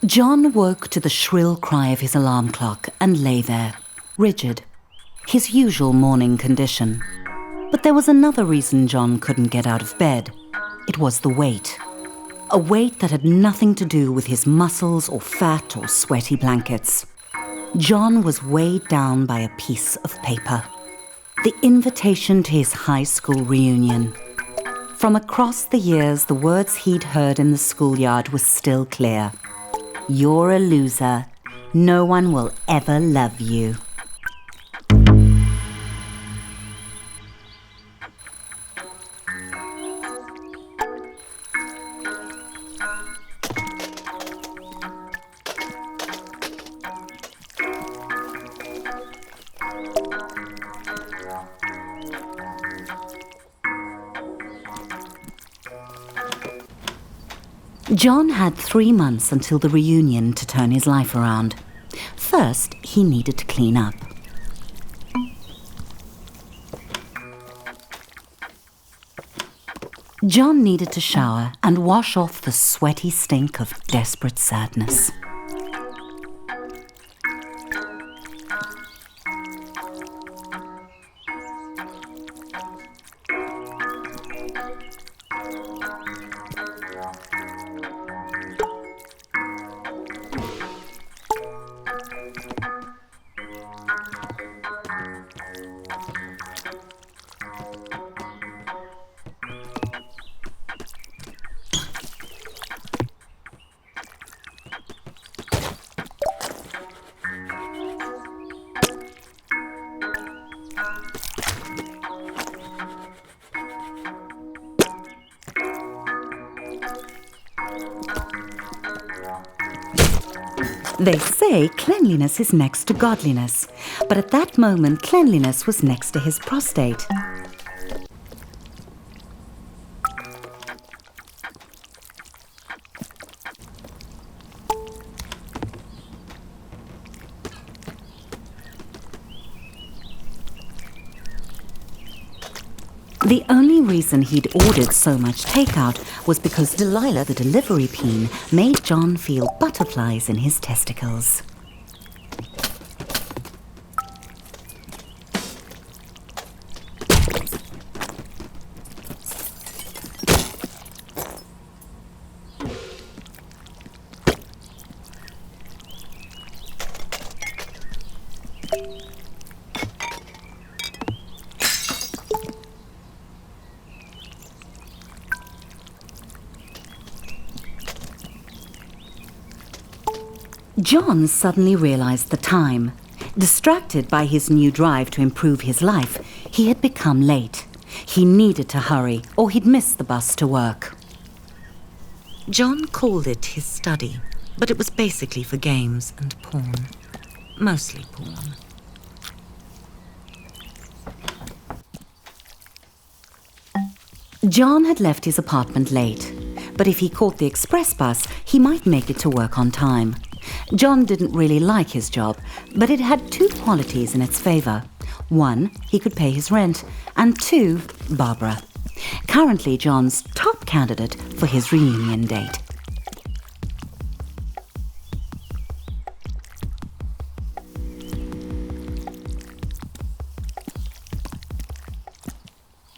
John woke to the shrill cry of his alarm clock and lay there, rigid, his usual morning condition. But there was another reason John couldn't get out of bed. It was the weight. A weight that had nothing to do with his muscles or fat or sweaty blankets. John was weighed down by a piece of paper. The invitation to his high school reunion. From across the years, the words he'd heard in the schoolyard were still clear. You're a loser. No one will ever love you. John had 3 months until the reunion to turn his life around. First, he needed to clean up. John needed to shower and wash off the sweaty stink of desperate sadness. They say cleanliness is next to godliness, but at that moment cleanliness was next to his prostate. The only reason he'd ordered so much takeout was because Delilah, the delivery peen, made John feel butterflies in his testicles. John suddenly realized the time. Distracted by his new drive to improve his life, he had become late. He needed to hurry, or he'd miss the bus to work. John called it his study, but it was basically for games and porn. Mostly porn. John had left his apartment late, but if he caught the express bus, he might make it to work on time. John didn't really like his job, but it had 2 qualities in its favor. 1, he could pay his rent, and 2, Barbara. Currently John's top candidate for his reunion date.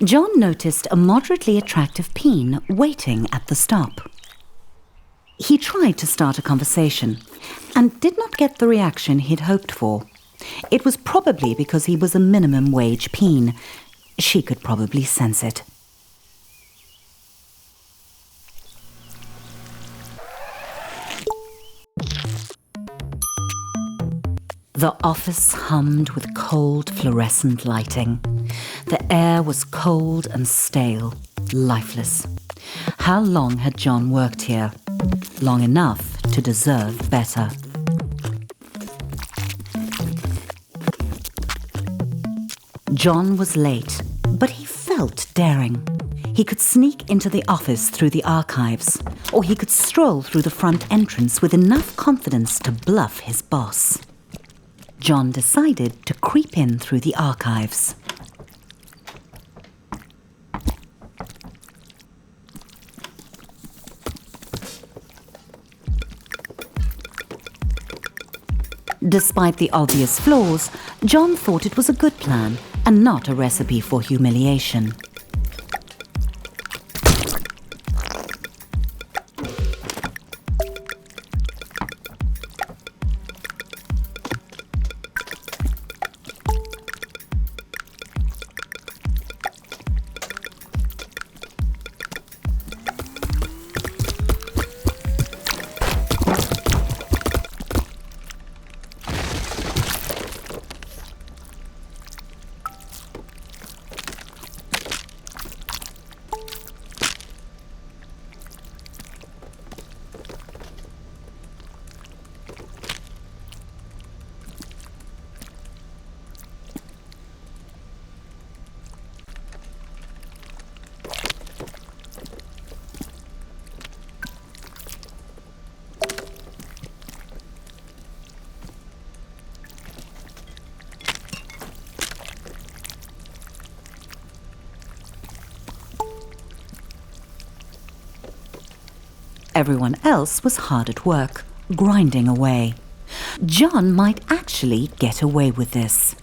John noticed a moderately attractive peen waiting at the stop. He tried to start a conversation and did not get the reaction he'd hoped for. It was probably because he was a minimum wage peen. She could probably sense it. The office hummed with cold fluorescent lighting. The air was cold and stale, lifeless. How long had John worked here? Long enough to deserve better. John was late, but he felt daring. He could sneak into the office through the archives, or he could stroll through the front entrance with enough confidence to bluff his boss. John decided to creep in through the archives. Despite the obvious flaws, John thought it was a good plan and not a recipe for humiliation. Everyone else was hard at work, grinding away. John might actually get away with this.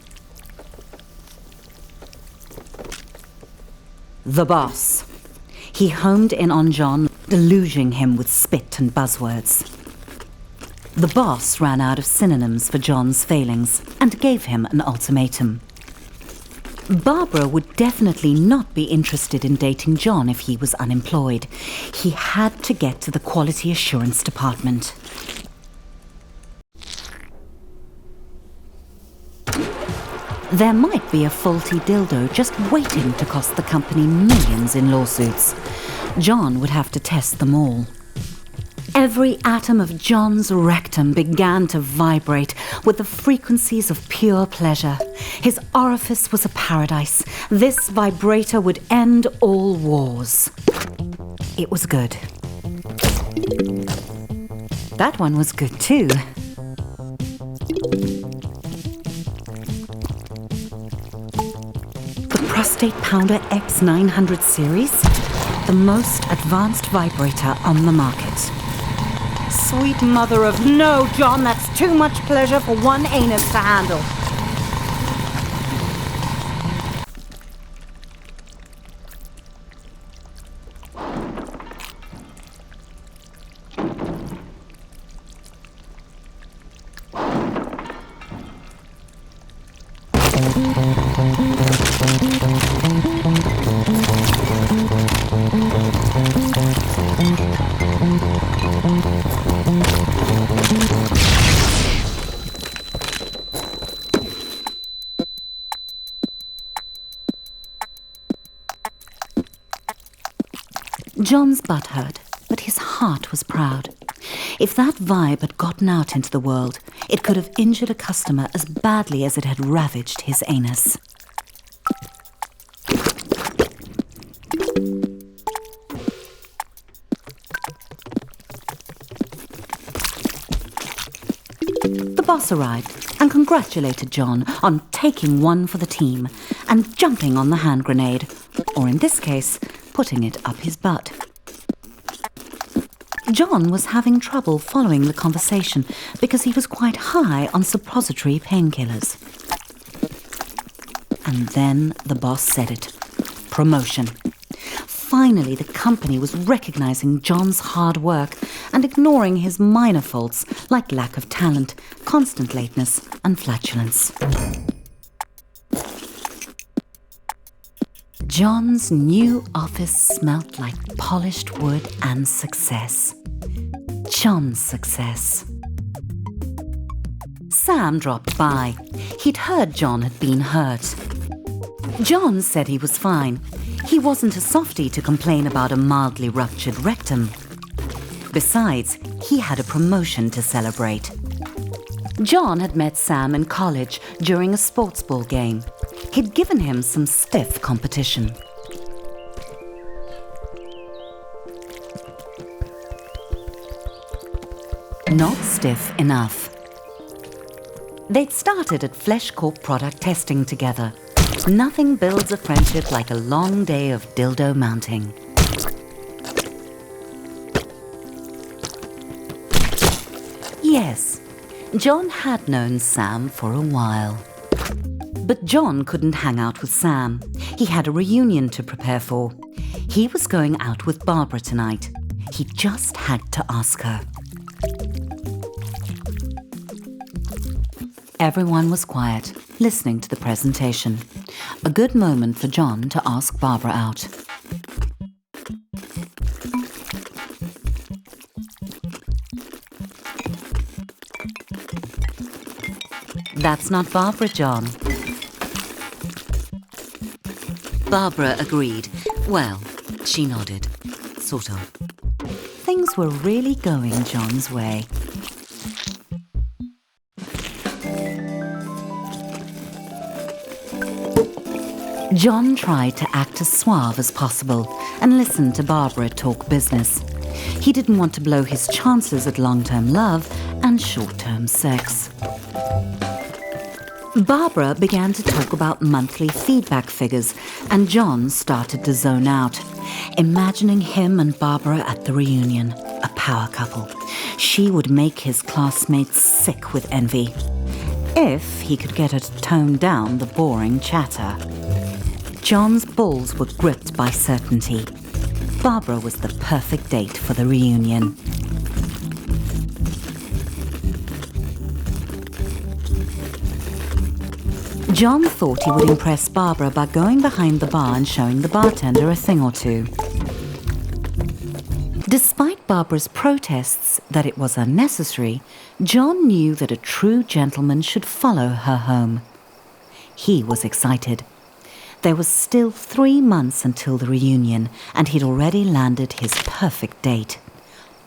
The boss. He homed in on John, deluging him with spit and buzzwords. The boss ran out of synonyms for John's failings and gave him an ultimatum. Barbara would definitely not be interested in dating John if he was unemployed. He had to get to the quality assurance department. There might be a faulty dildo just waiting to cost the company millions in lawsuits. John would have to test them all. Every atom of John's rectum began to vibrate with the frequencies of pure pleasure. His orifice was a paradise. This vibrator would end all wars. It was good. That one was good too. The Prostate Pounder X900 series, the most advanced vibrator on the market. Sweet mother of no, John, that's too much pleasure for one anus to handle. John's butt hurt, but his heart was proud. If that vibe had gotten out into the world, it could have injured a customer as badly as it had ravaged his anus. The boss arrived and congratulated John on taking one for the team and jumping on the hand grenade, or in this case, putting it up his butt. John was having trouble following the conversation because he was quite high on suppository painkillers. And then the boss said it. Promotion. Finally, the company was recognizing John's hard work and ignoring his minor faults like lack of talent, constant lateness, and flatulence. John's new office smelt like polished wood and success. John's success. Sam dropped by. He'd heard John had been hurt. John said he was fine. He wasn't a softie to complain about a mildly ruptured rectum. Besides, he had a promotion to celebrate. John had met Sam in college during a sports ball game. He'd given him some stiff competition. Not stiff enough. They'd started at Flesh Corp product testing together. Nothing builds a friendship like a long day of dildo mounting. Yes, John had known Sam for a while. But John couldn't hang out with Sam. He had a reunion to prepare for. He was going out with Barbara tonight. He just had to ask her. Everyone was quiet, listening to the presentation. A good moment for John to ask Barbara out. That's not Barbara, John. Barbara agreed. Well, she nodded. Sort of. Things were really going John's way. John tried to act as suave as possible and listened to Barbara talk business. He didn't want to blow his chances at long-term love and short-term sex. Barbara began to talk about monthly feedback figures, and John started to zone out, imagining him and Barbara at the reunion, a power couple. She would make his classmates sick with envy, if he could get her to tone down the boring chatter. John's balls were gripped by certainty. Barbara was the perfect date for the reunion. John thought he would impress Barbara by going behind the bar and showing the bartender a thing or two. Despite Barbara's protests that it was unnecessary, John knew that a true gentleman should follow her home. He was excited. There was still 3 months until the reunion, and he'd already landed his perfect date.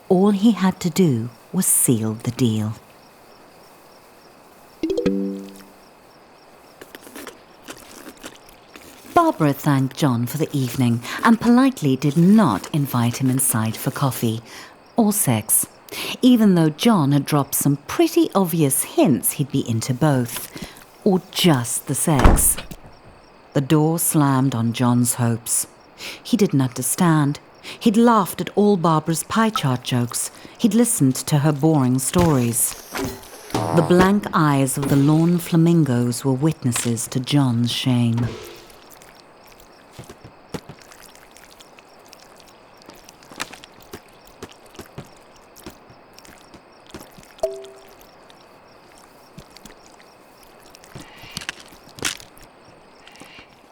All he had to do was seal the deal. Barbara thanked John for the evening and politely did not invite him inside for coffee or sex, even though John had dropped some pretty obvious hints he'd be into both, or just the sex. The door slammed on John's hopes. He didn't understand. He'd laughed at all Barbara's pie chart jokes. He'd listened to her boring stories. The blank eyes of the lawn flamingos were witnesses to John's shame.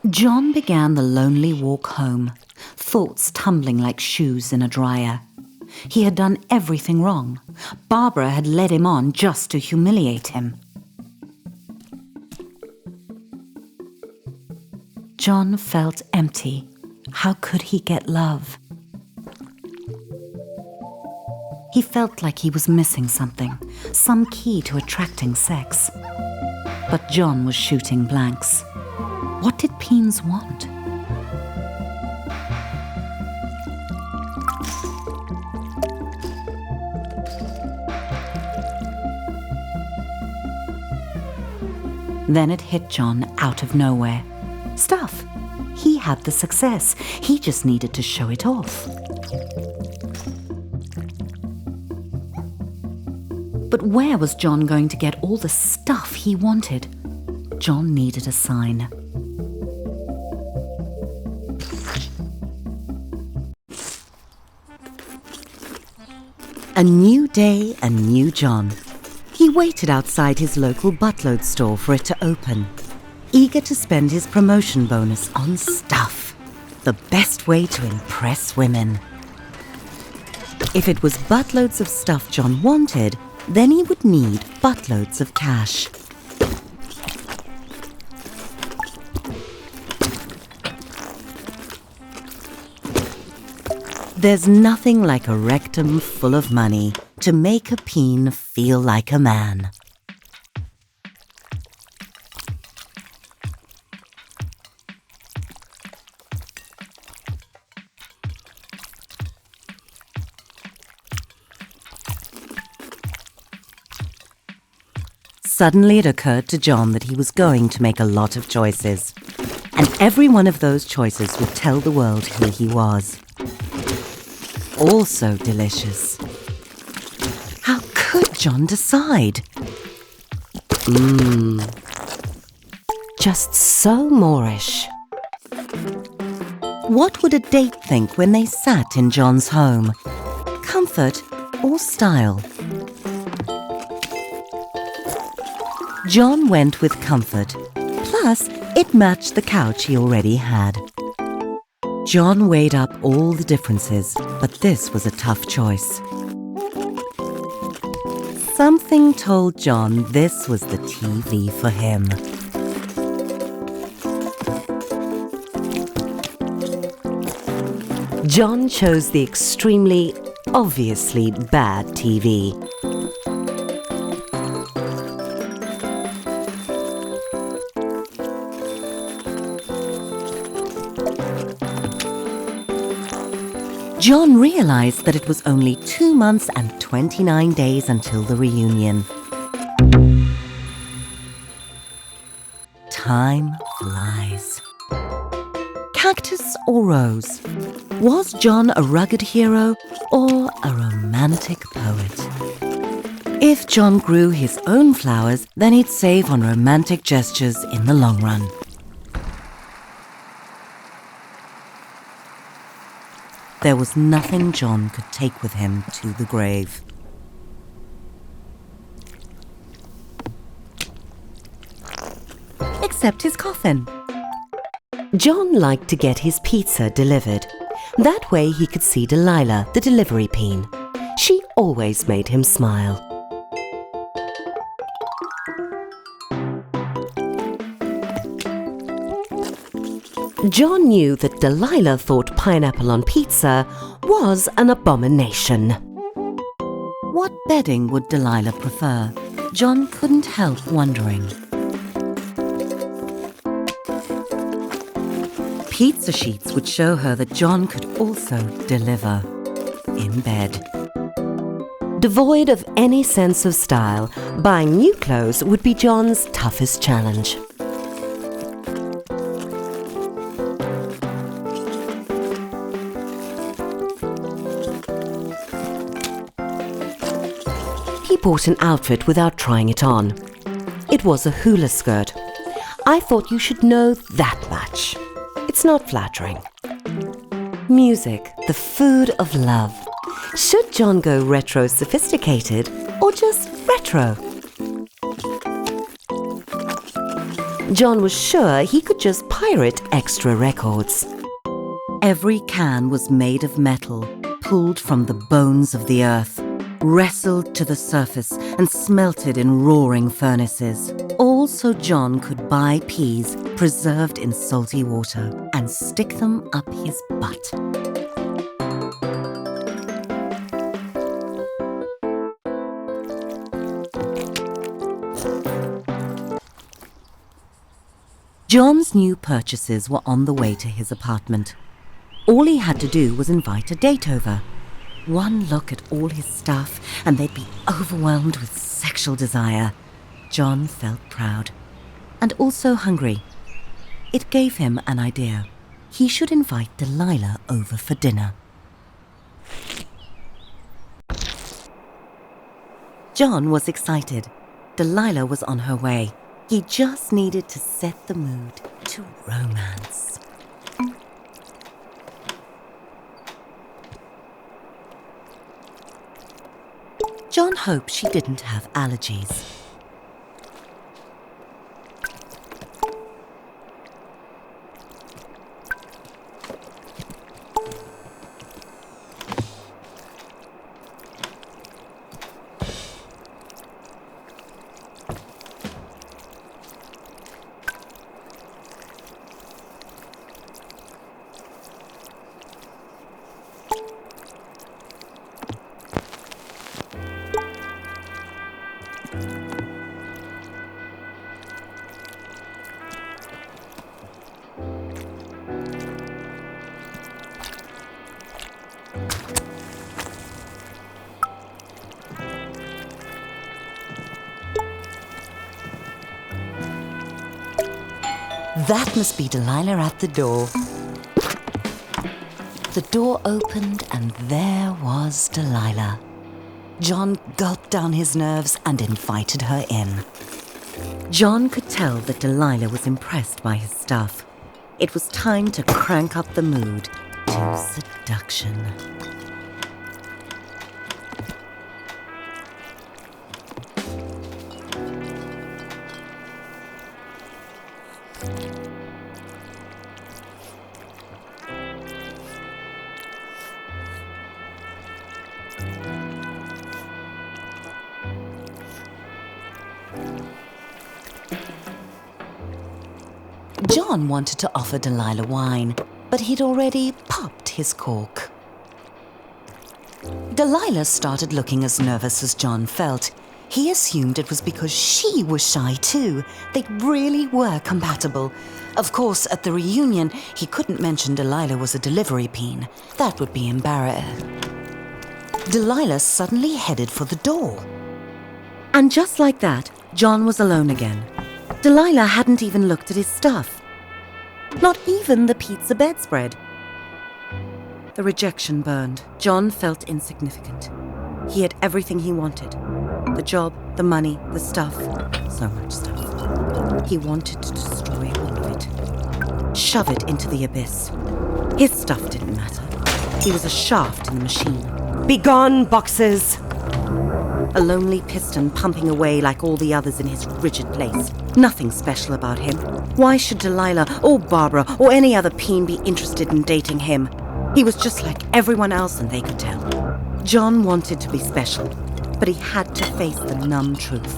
John began the lonely walk home, thoughts tumbling like shoes in a dryer. He had done everything wrong. Barbara had led him on just to humiliate him. John felt empty. How could he get love? He felt like he was missing something, some key to attracting sex. But John was shooting blanks. What did Peens want? Then it hit John out of nowhere. Stuff. He had the success. He just needed to show it off. But where was John going to get all the stuff he wanted? John needed a sign. A new day, a new John. He waited outside his local buttload store for it to open, eager to spend his promotion bonus on stuff. The best way to impress women. If it was buttloads of stuff John wanted, then he would need buttloads of cash. There's nothing like a rectum full of money to make a peen feel like a man. Suddenly it occurred to John that he was going to make a lot of choices. And every one of those choices would tell the world who he was. Also delicious. How could John decide? Just so Moorish. What would a date think when they sat in John's home? Comfort or style? John went with comfort. Plus, it matched the couch he already had. John weighed up all the differences, but this was a tough choice. Something told John this was the TV for him. John chose the extremely, obviously bad TV. John realized that it was only 2 months and 29 days until the reunion. Time flies. Cactus or rose? Was John a rugged hero or a romantic poet? If John grew his own flowers, then he'd save on romantic gestures in the long run. There was nothing John could take with him to the grave. Except his coffin. John liked to get his pizza delivered. That way he could see Delilah, the delivery peen. She always made him smile. John knew that Delilah thought pineapple on pizza was an abomination. What bedding would Delilah prefer? John couldn't help wondering. Pizza sheets would show her that John could also deliver in bed. Devoid of any sense of style, buying new clothes would be John's toughest challenge. He bought an outfit without trying it on. It was a hula skirt. I thought you should know that much. It's not flattering. Music, the food of love. Should John go retro sophisticated or just retro? John was sure he could just pirate extra records. Every can was made of metal, pulled from the bones of the earth, wrestled to the surface and smelted in roaring furnaces. All so John could buy peas preserved in salty water and stick them up his butt. John's new purchases were on the way to his apartment. All he had to do was invite a date over. One look at all his stuff and they'd be overwhelmed with sexual desire. John felt proud and also hungry. It gave him an idea. He should invite Delilah over for dinner. John was excited. Delilah was on her way. He just needed to set the mood to romance. John hoped she didn't have allergies. That must be Delilah at the door. The door opened and there was Delilah. John gulped down his nerves and invited her in. John could tell that Delilah was impressed by his stuff. It was time to crank up the mood to seduction. John wanted to offer Delilah wine, but he'd already popped his cork. Delilah started looking as nervous as John felt. He assumed it was because she was shy too. They really were compatible. Of course, at the reunion, he couldn't mention Delilah was a delivery peen. That would be embarrassing. Delilah suddenly headed for the door. And just like that, John was alone again. Delilah hadn't even looked at his stuff. Not even the pizza bedspread. The rejection burned. John felt insignificant. He had everything he wanted. The job, the money, the stuff. So much stuff. He wanted to destroy all of it. Shove it into the abyss. His stuff didn't matter. He was a shaft in the machine. Begone, boxes! A lonely piston pumping away like all the others in his rigid place. Nothing special about him. Why should Delilah or Barbara or any other peen be interested in dating him? He was just like everyone else and they could tell. John wanted to be special, but he had to face the numb truth.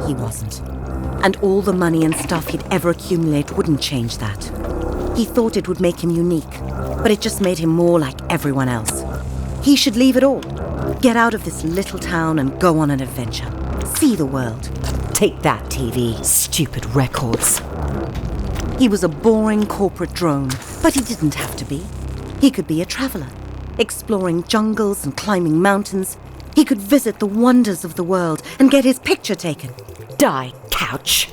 He wasn't. And all the money and stuff he'd ever accumulate wouldn't change that. He thought it would make him unique, but it just made him more like everyone else. He should leave it all. Get out of this little town and go on an adventure. See the world. Take that, TV. Stupid records. He was a boring corporate drone, but he didn't have to be. He could be a traveler, exploring jungles and climbing mountains. He could visit the wonders of the world and get his picture taken. Die, couch.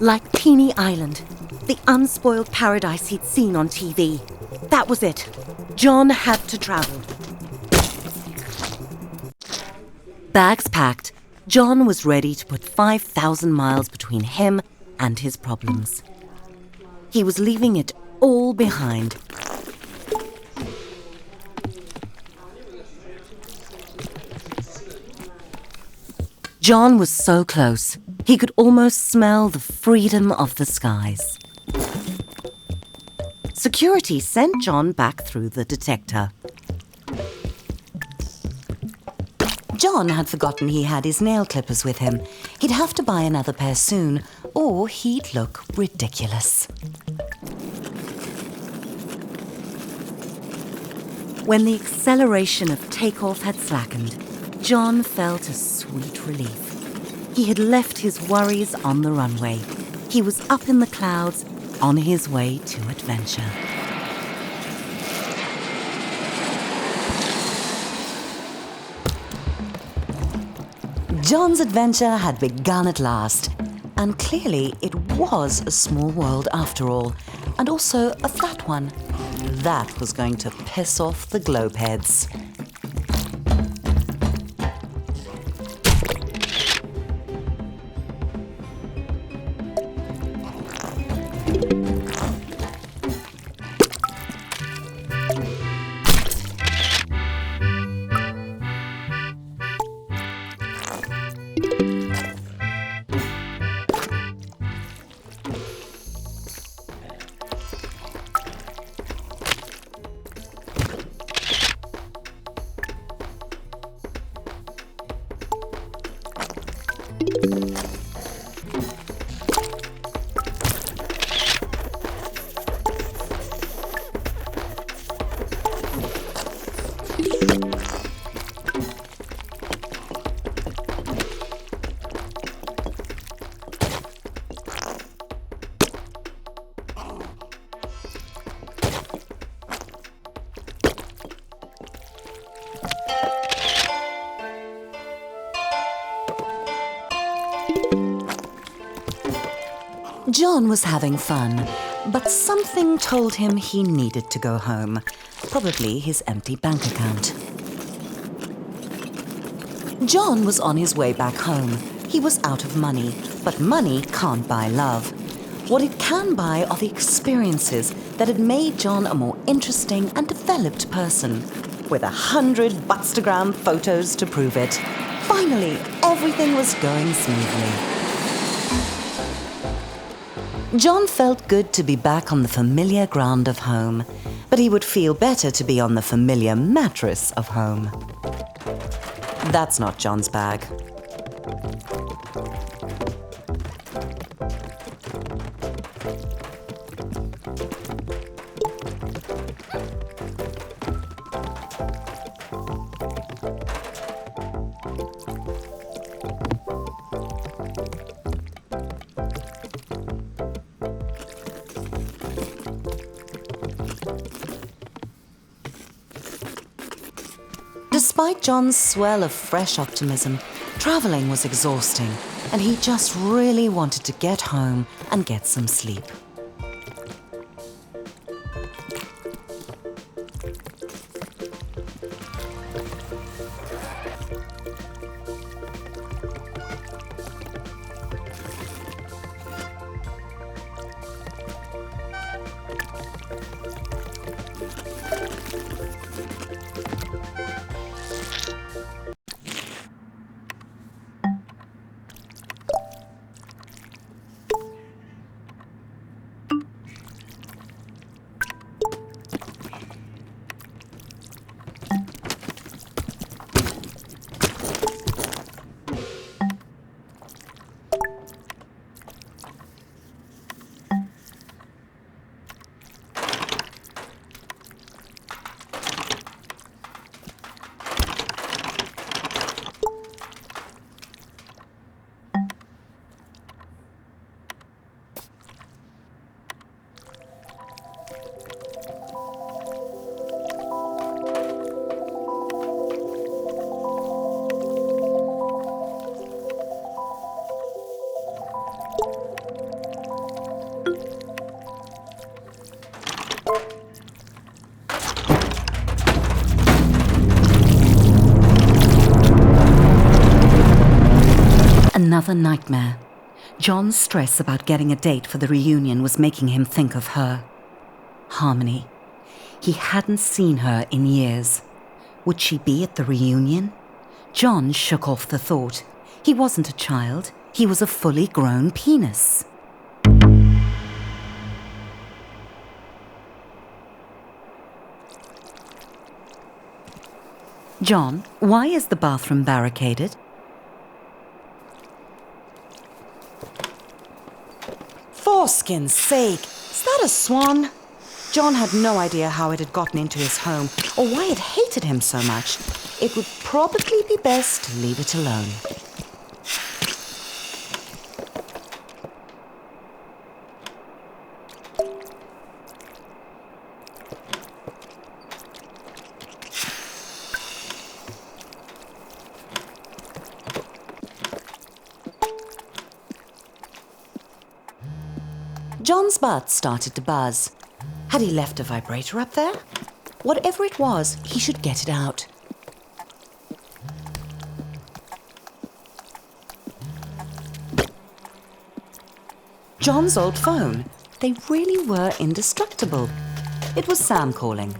Like Teeny Island, the unspoiled paradise he'd seen on TV. That was it. John had to travel. Bags packed, John was ready to put 5,000 miles between him and his problems. He was leaving it all behind. John was so close, he could almost smell the freedom of the skies. Security sent John back through the detector. John had forgotten he had his nail clippers with him. He'd have to buy another pair soon, or he'd look ridiculous. When the acceleration of takeoff had slackened, John felt a sweet relief. He had left his worries on the runway. He was up in the clouds, on his way to adventure. John's adventure had begun at last, and clearly it was a small world after all, and also a fat one. That was going to piss off the globeheads. John was having fun, but something told him he needed to go home. Probably his empty bank account. John was on his way back home. He was out of money, but money can't buy love. What it can buy are the experiences that had made John a more interesting and developed person, with 100 Butstagram photos to prove it. Finally, everything was going smoothly. John felt good to be back on the familiar ground of home, but he would feel better to be on the familiar mattress of home. That's not John's bag. Despite John's swell of fresh optimism, traveling was exhausting, and he just really wanted to get home and get some sleep. Another nightmare. John's stress about getting a date for the reunion was making him think of her. Harmony. He hadn't seen her in years. Would she be at the reunion? John shook off the thought. He wasn't a child. He was a fully grown penis. John, why is the bathroom barricaded? Foreskin's sake, is that a swan? John had no idea how it had gotten into his home or why it hated him so much. It would probably be best to leave it alone. John's butt started to buzz. Had he left a vibrator up there? Whatever it was, he should get it out. John's old phone. They really were indestructible. It was Sam calling.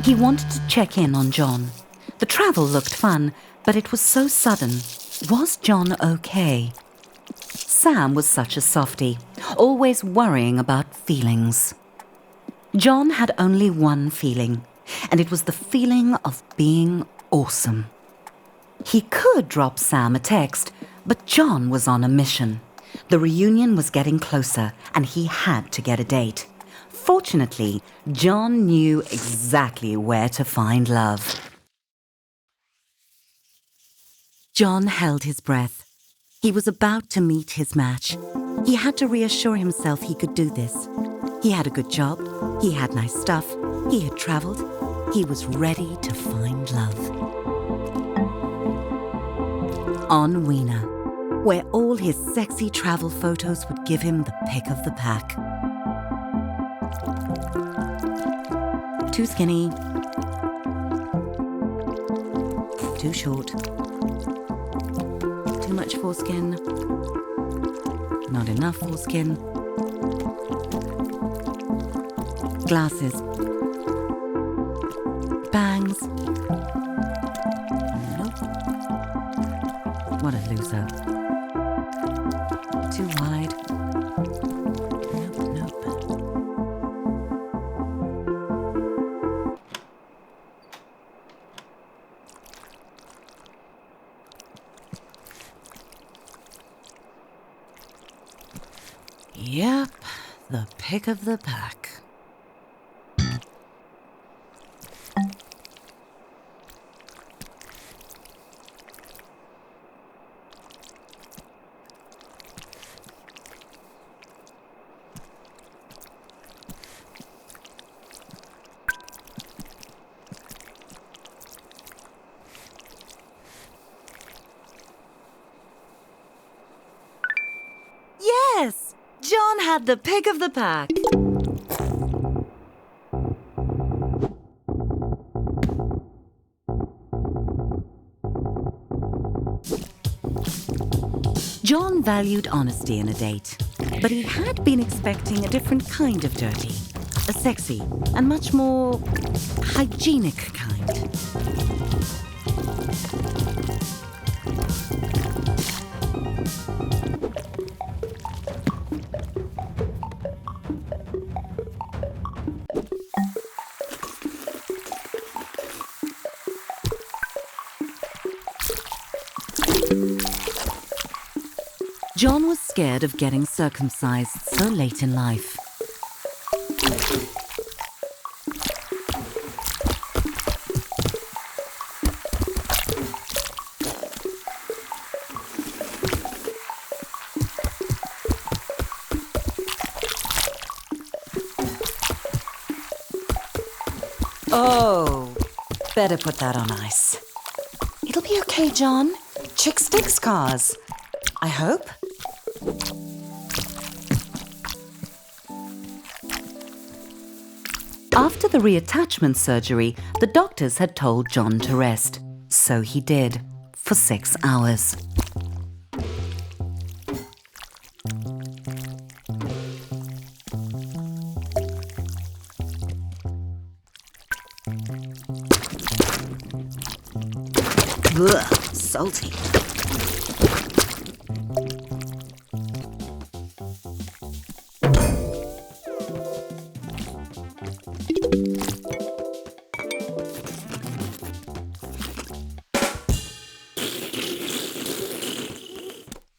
He wanted to check in on John. The travel looked fun, but it was so sudden. Was John okay? Sam was such a softie, always worrying about feelings. John had only one feeling, and it was the feeling of being awesome. He could drop Sam a text, but John was on a mission. The reunion was getting closer, and he had to get a date. Fortunately, John knew exactly where to find love. John held his breath. He was about to meet his match. He had to reassure himself he could do this. He had a good job, he had nice stuff, he had traveled, he was ready to find love. On Weena. where all his sexy travel photos would give him the pick of the pack. Too skinny. Too short. Too much foreskin. Not enough foreskin. Glasses. Bangs. Nope. What a loser. Too wide. Nope, nope. Yep, the pick of the pack. Yes! John had the pick of the pack. John valued honesty in a date, but he had been expecting a different kind of dirty, a sexy and much more hygienic kind. John was scared of getting circumcised so late in life. Oh, better put that on ice. It'll be okay, John. Chick stick scars. I hope. After the reattachment surgery, the doctors had told John to rest. So he did, for 6 hours. Ugh, salty.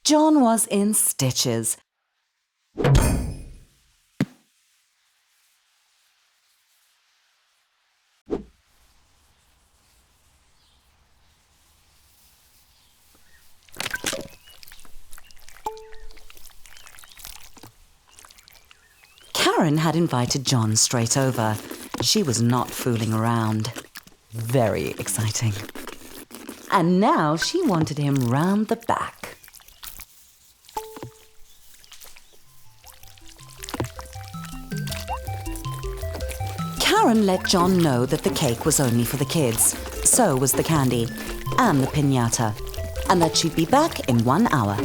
John was in stitches. Karen had invited John straight over. She was not fooling around. Very exciting. And now she wanted him round the back. Karen let John know that the cake was only for the kids, so was the candy, and the piñata, and that she'd be back in 1 hour.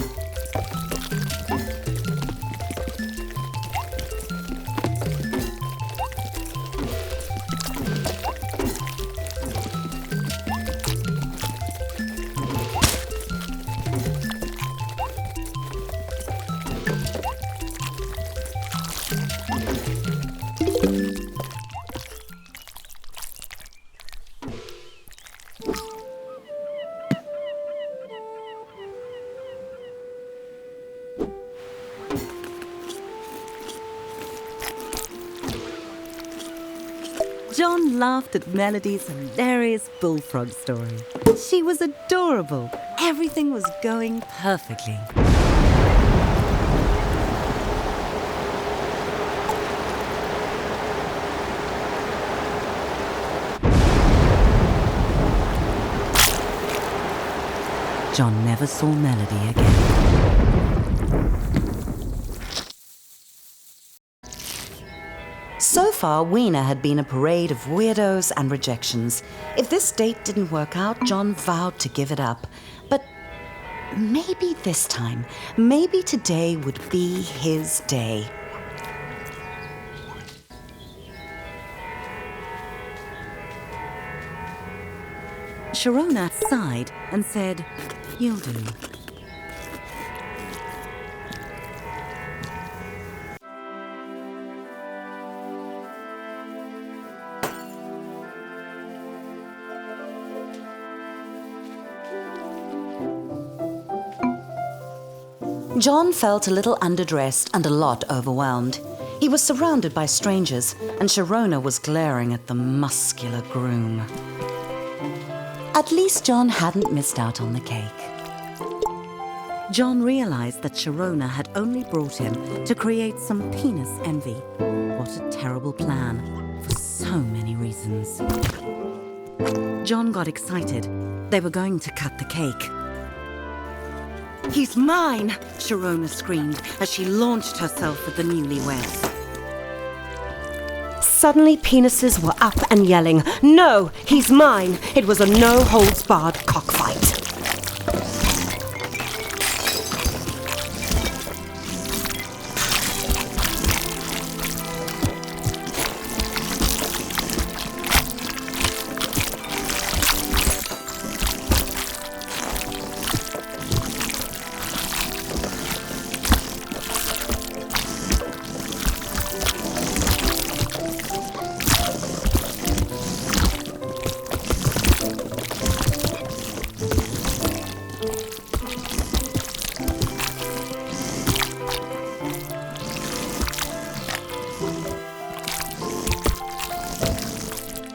John laughed at Melody's hilarious bullfrog story. She was adorable. Everything was going perfectly. John never saw Melody again. So far, Weena had been a parade of weirdos and rejections. If this date didn't work out, John vowed to give it up. But maybe this time, maybe today would be his day. Sharona sighed and said, "You'll do." John felt a little underdressed and a lot overwhelmed. He was surrounded by strangers, and Sharona was glaring at the muscular groom. At least John hadn't missed out on the cake. John realized that Sharona had only brought him to create some penis envy. What a terrible plan, for so many reasons. John got excited. They were going to cut the cake. "He's mine!" Sharona screamed as she launched herself at the newlyweds. Suddenly, penises were up and yelling, "No, he's mine!" It was a no-holds-barred cockfight.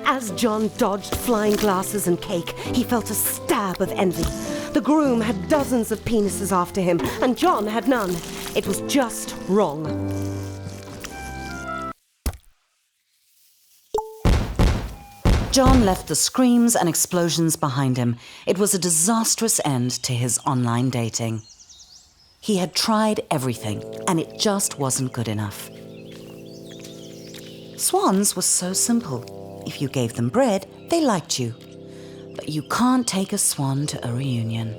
As John dodged flying glasses and cake, he felt a stab of envy. The groom had dozens of penises after him, and John had none. It was just wrong. John left the screams and explosions behind him. It was a disastrous end to his online dating. He had tried everything, and it just wasn't good enough. Swans were so simple. If you gave them bread, they liked you. But you can't take a swan to a reunion.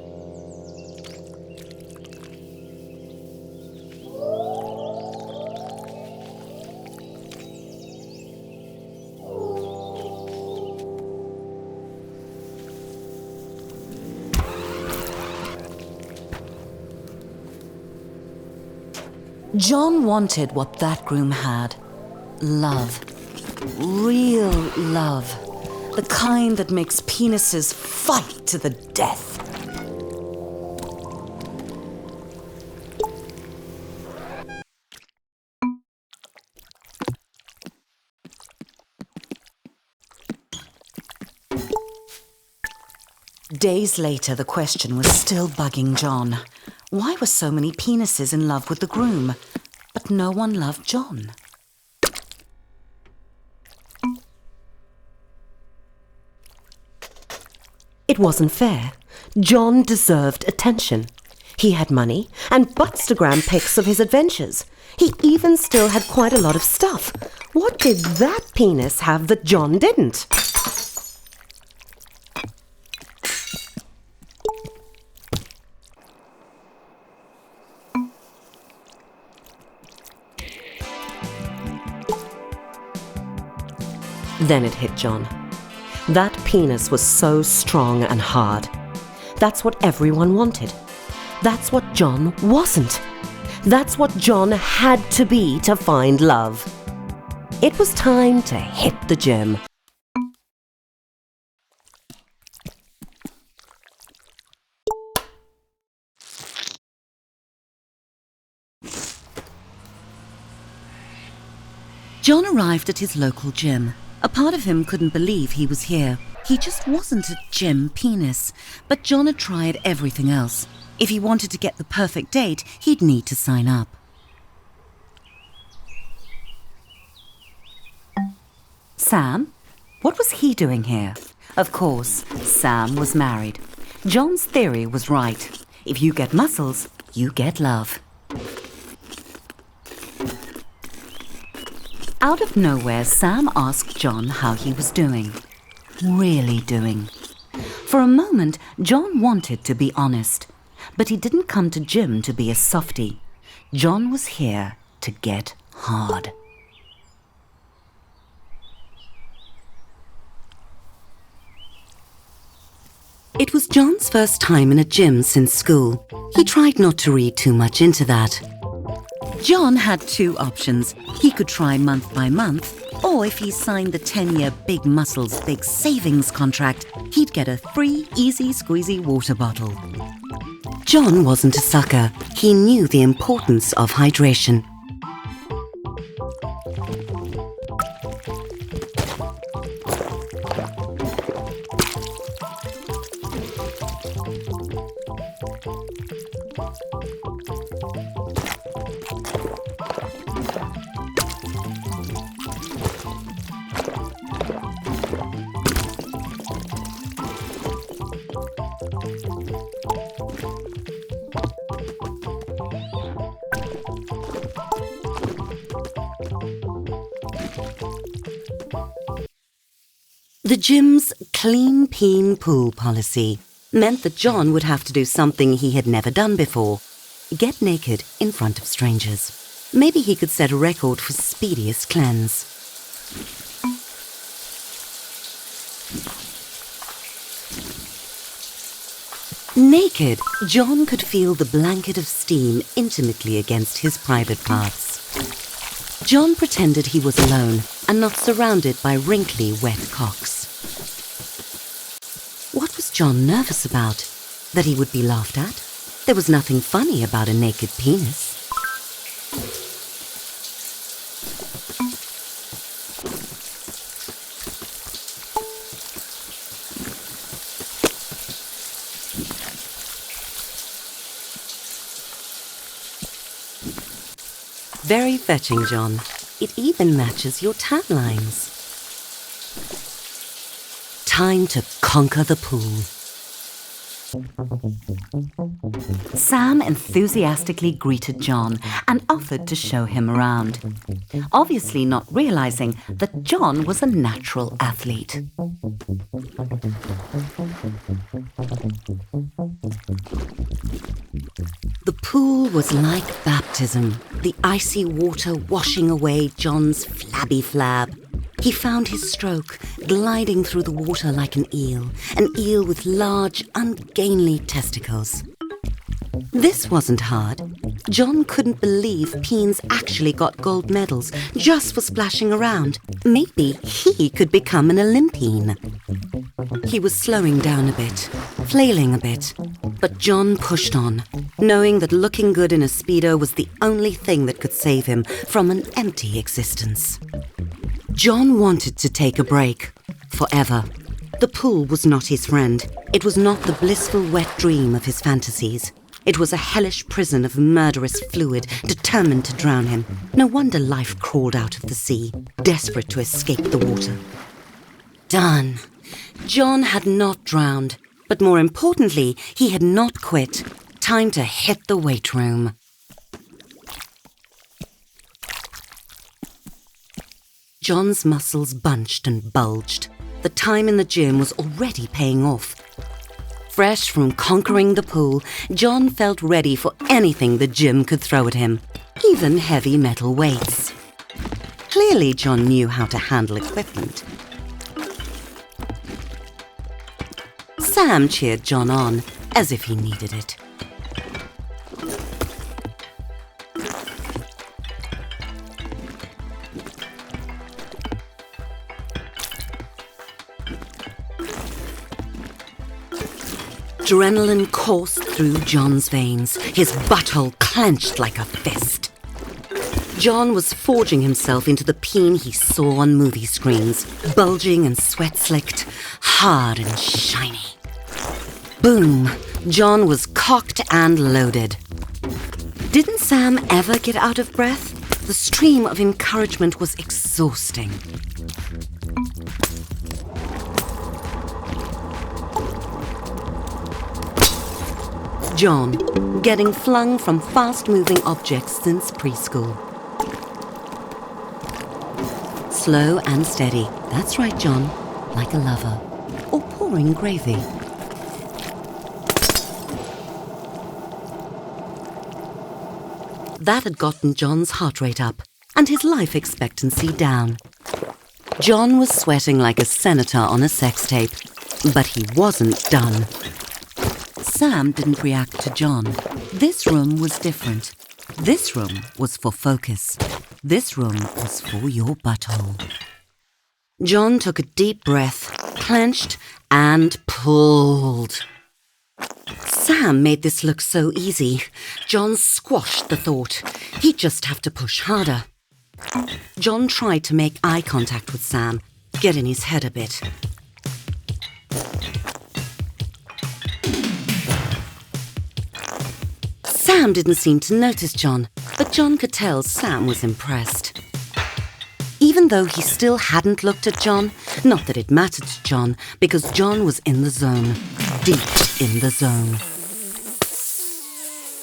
John wanted what that groom had. Love. Real love. The kind that makes penises fight to the death. Days later, the question was still bugging John. Why were so many penises in love with the groom, but no one loved John? It wasn't fair. John deserved attention. He had money and Buttstagram pics of his adventures. He even still had quite a lot of stuff. What did that penis have that John didn't? Then it hit John. That penis was so strong and hard. That's what everyone wanted. That's what John wasn't. That's what John had to be to find love. It was time to hit the gym. John arrived at his local gym. A part of him couldn't believe he was here. He just wasn't a gym penis. But John had tried everything else. If he wanted to get the perfect date, he'd need to sign up. Sam? What was he doing here? Of course, Sam was married. John's theory was right. If you get muscles, you get love. Out of nowhere, Sam asked John how he was doing. Really doing. For a moment, John wanted to be honest, but he didn't come to gym to be a softie. John was here to get hard. It was John's first time in a gym since school. He tried not to read too much into that. John had two options. He could try month by month, or if he signed the 10-year Big Muscles Big Savings contract, he'd get a free easy squeezy water bottle. John wasn't a sucker. He knew the importance of hydration. The gym's clean peen pool policy meant that John would have to do something he had never done before: get naked in front of strangers. Maybe he could set a record for speediest cleanse. Naked, John could feel the blanket of steam intimately against his private parts. John pretended he was alone and not surrounded by wrinkly, wet cocks. What was John nervous about? That he would be laughed at? There was nothing funny about a naked penis. Very fetching, John. It even matches your tan lines. Time to conquer the pool. Sam enthusiastically greeted John and offered to show him around, obviously not realizing that John was a natural athlete. The pool was like baptism, the icy water washing away John's flabby flab. He found his stroke, gliding through the water like an eel with large, ungainly testicles. This wasn't hard. John couldn't believe peens actually got gold medals just for splashing around. Maybe he could become an Olympian. He was slowing down a bit, flailing a bit, but John pushed on, knowing that looking good in a Speedo was the only thing that could save him from an empty existence. John wanted to take a break, forever. The pool was not his friend. It was not the blissful wet dream of his fantasies. It was a hellish prison of murderous fluid determined to drown him. No wonder life crawled out of the sea, desperate to escape the water. Done. John had not drowned, but more importantly, he had not quit. Time to hit the weight room. John's muscles bunched and bulged. The time in the gym was already paying off. Fresh from conquering the pool, John felt ready for anything the gym could throw at him, even heavy metal weights. Clearly, John knew how to handle equipment. Sam cheered John on, as if he needed it. Adrenaline coursed through John's veins, his butthole clenched like a fist. John was forging himself into the peen he saw on movie screens, bulging and sweat-slicked, hard and shiny. Boom! John was cocked and loaded. Didn't Sam ever get out of breath? The stream of encouragement was exhausting. John, getting flung from fast-moving objects since preschool. Slow and steady. That's right, John. Like a lover. Or pouring gravy. That had gotten John's heart rate up and his life expectancy down. John was sweating like a senator on a sex tape, but he wasn't done. Sam didn't react to John. This room was different. This room was for focus. This room was for your butthole. John took a deep breath, clenched, and pulled. Sam made this look so easy. John squashed the thought. He'd just have to push harder. John tried to make eye contact with Sam, get in his head a bit. Sam didn't seem to notice John, but John could tell Sam was impressed. Even though he still hadn't looked at John, not that it mattered to John, because John was in the zone, deep in the zone.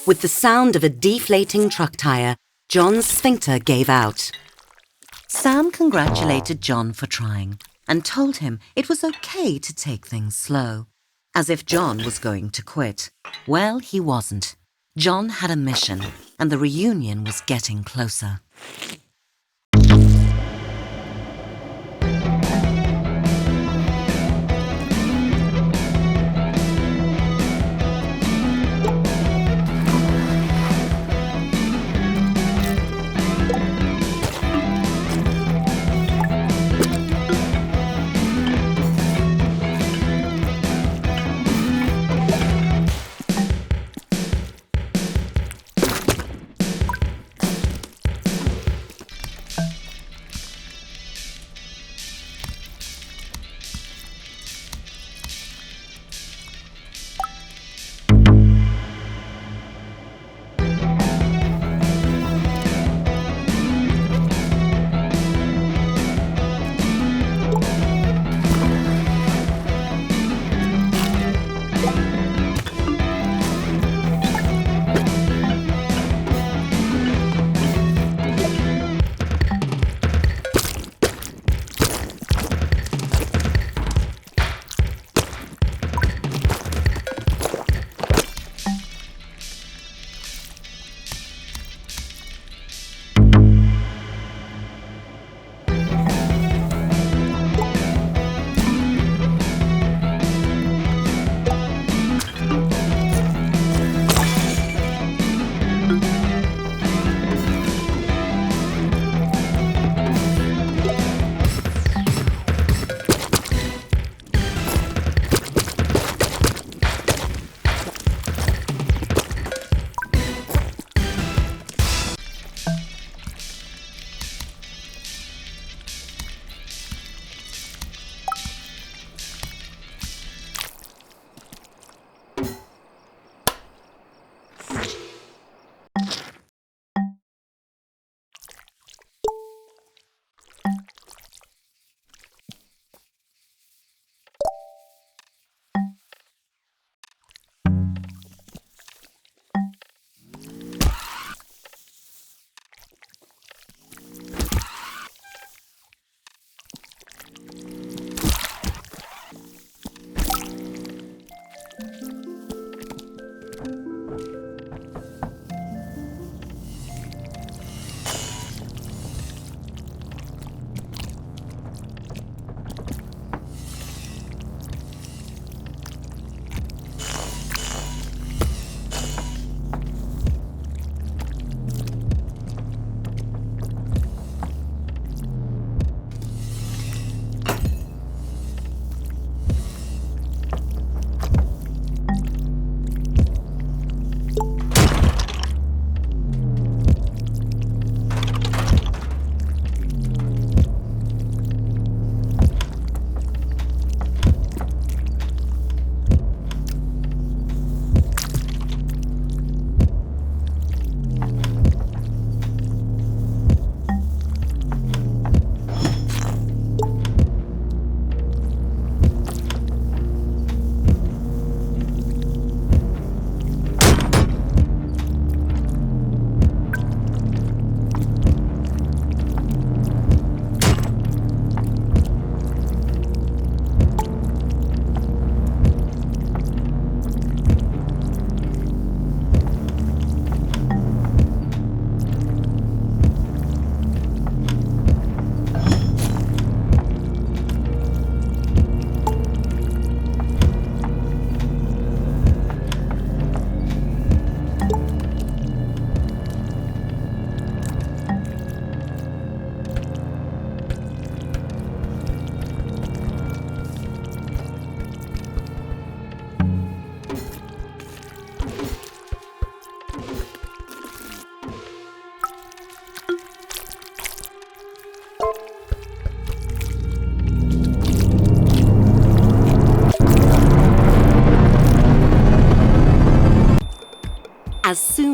With the sound of a deflating truck tire, John's sphincter gave out. Sam congratulated John for trying and told him it was okay to take things slow, as if John was going to quit. Well, he wasn't. John had a mission, and the reunion was getting closer.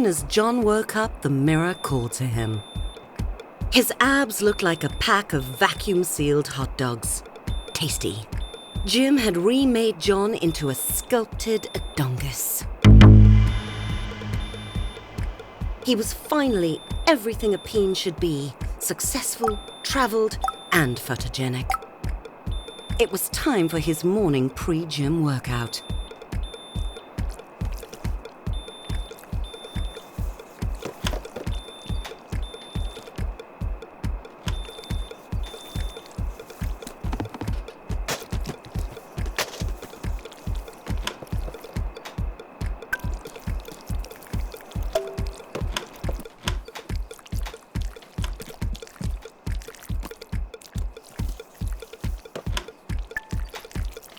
soon as John woke up, the mirror called to him. His abs looked like a pack of vacuum-sealed hot dogs. Tasty. Jim had remade John into a sculpted Adongus. He was finally everything a peen should be: successful, traveled, and photogenic. It was time for his morning pre-gym workout.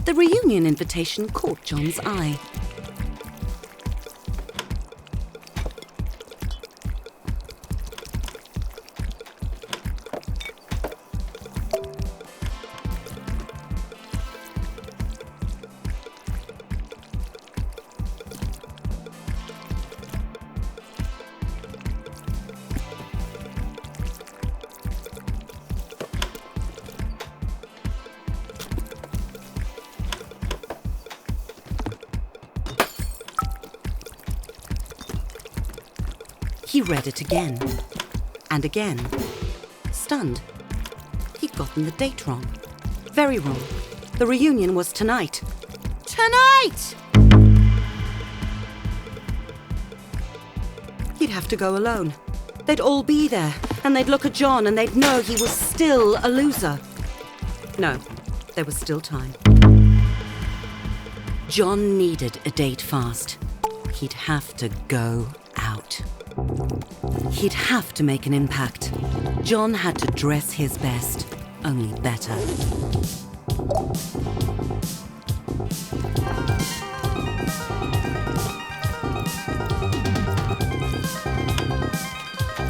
The reunion invitation caught John's eye. He read it again, and again. Stunned. He'd gotten the date wrong. Very wrong. The reunion was tonight. Tonight! He'd have to go alone. They'd all be there, and they'd look at John and they'd know he was still a loser. No, there was still time. John needed a date fast. He'd have to go out. He'd have to make an impact. John had to dress his best, only better.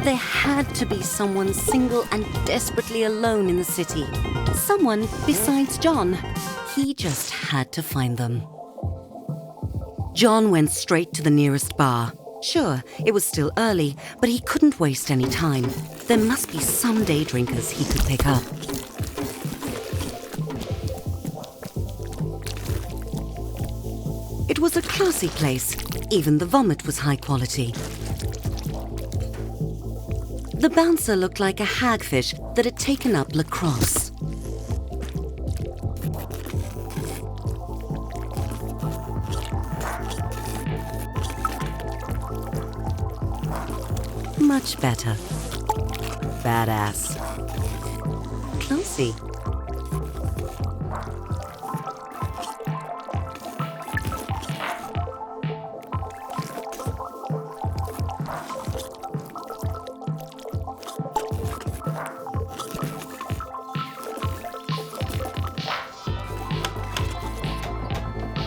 There had to be someone single and desperately alone in the city. Someone besides John. He just had to find them. John went straight to the nearest bar. Sure, it was still early, but he couldn't waste any time. There must be some day drinkers he could pick up. It was a classy place. Even the vomit was high quality. The bouncer looked like a hagfish that had taken up lacrosse. Much better. Badass. Classy.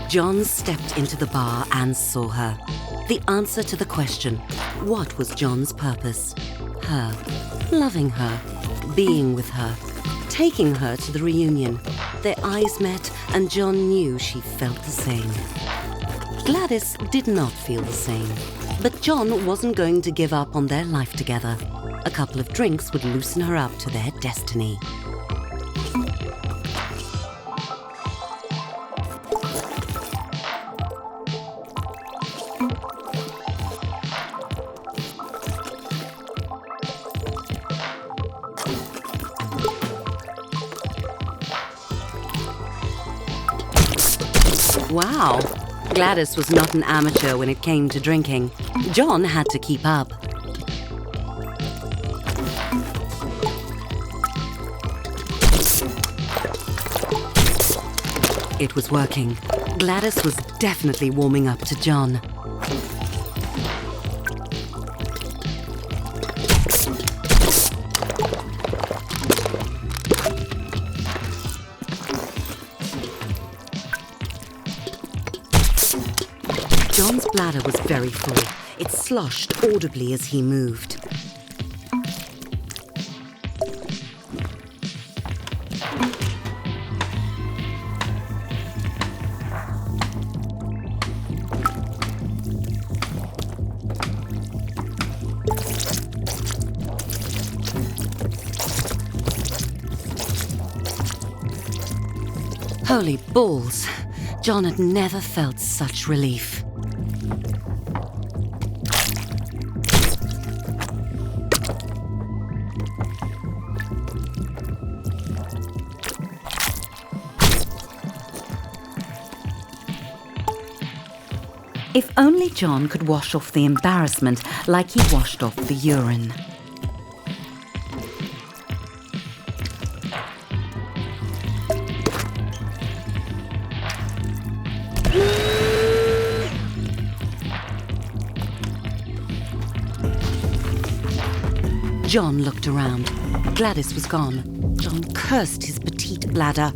John stepped into the bar and saw her. The answer to the question, what was John's purpose? Her. Loving her. Being with her. Taking her to the reunion. Their eyes met and John knew she felt the same. Gladys did not feel the same. But John wasn't going to give up on their life together. A couple of drinks would loosen her up to their destiny. Wow, Gladys was not an amateur when it came to drinking. John had to keep up. It was working. Gladys was definitely warming up to John. John's bladder was very full. It sloshed audibly as he moved. Holy balls! John had never felt such relief. If only John could wash off the embarrassment like he washed off the urine. John looked around. Gladys was gone. John cursed his petite bladder.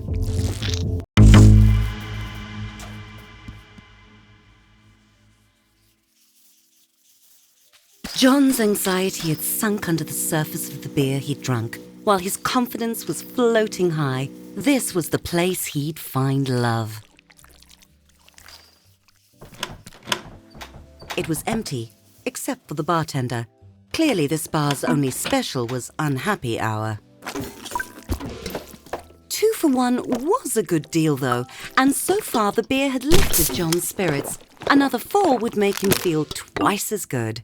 John's anxiety had sunk under the surface of the beer he'd drunk, while his confidence was floating high. This was the place he'd find love. It was empty, except for the bartender. Clearly this bar's only special was unhappy hour. 2 for 1 was a good deal, though, and so far the beer had lifted John's spirits. Another 4 would make him feel twice as good.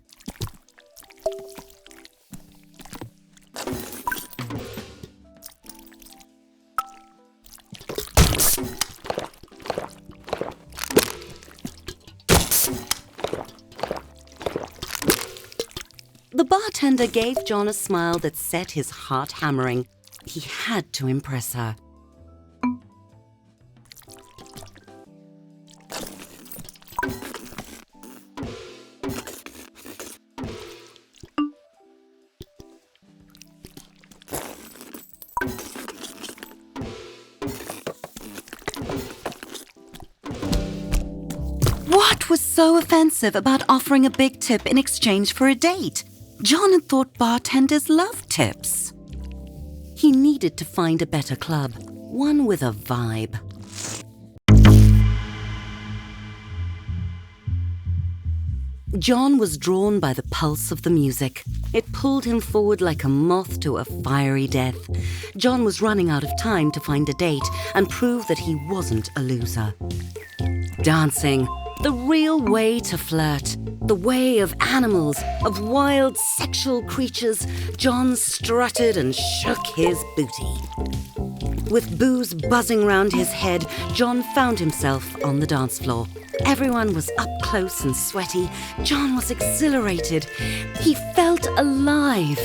The bartender gave John a smile that set his heart hammering. He had to impress her. What was so offensive about offering a big tip in exchange for a date? John had thought bartenders loved tips. He needed to find a better club, one with a vibe. John was drawn by the pulse of the music. It pulled him forward like a moth to a fiery death. John was running out of time to find a date and prove that he wasn't a loser. Dancing, the real way to flirt, the way of animals, of wild sexual creatures. John strutted and shook his booty. With booze buzzing round his head, John found himself on the dance floor. Everyone was up close and sweaty. John was exhilarated. He felt alive.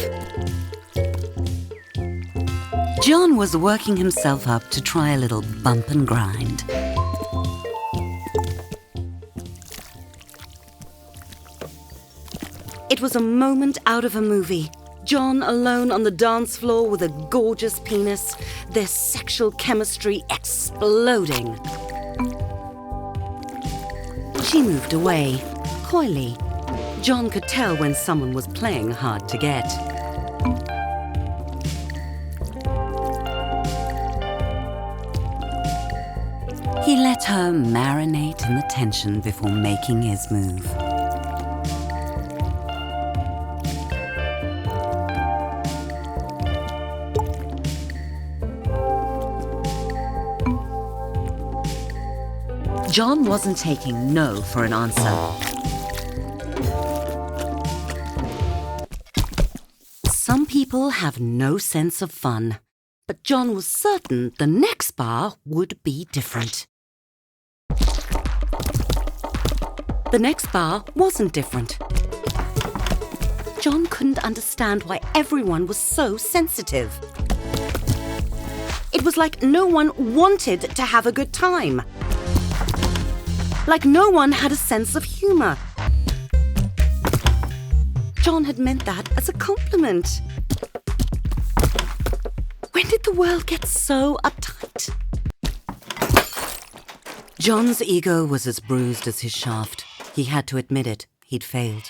John was working himself up to try a little bump and grind. It was a moment out of a movie. John alone on the dance floor with a gorgeous penis, their sexual chemistry exploding. She moved away, coyly. John could tell when someone was playing hard to get. He let her marinate in the tension before making his move. John wasn't taking no for an answer. Some people have no sense of fun, but John was certain the next bar would be different. The next bar wasn't different. John couldn't understand why everyone was so sensitive. It was like no one wanted to have a good time. Like no one had a sense of humor. John had meant that as a compliment. When did the world get so uptight? John's ego was as bruised as his shaft. He had to admit it. He'd failed.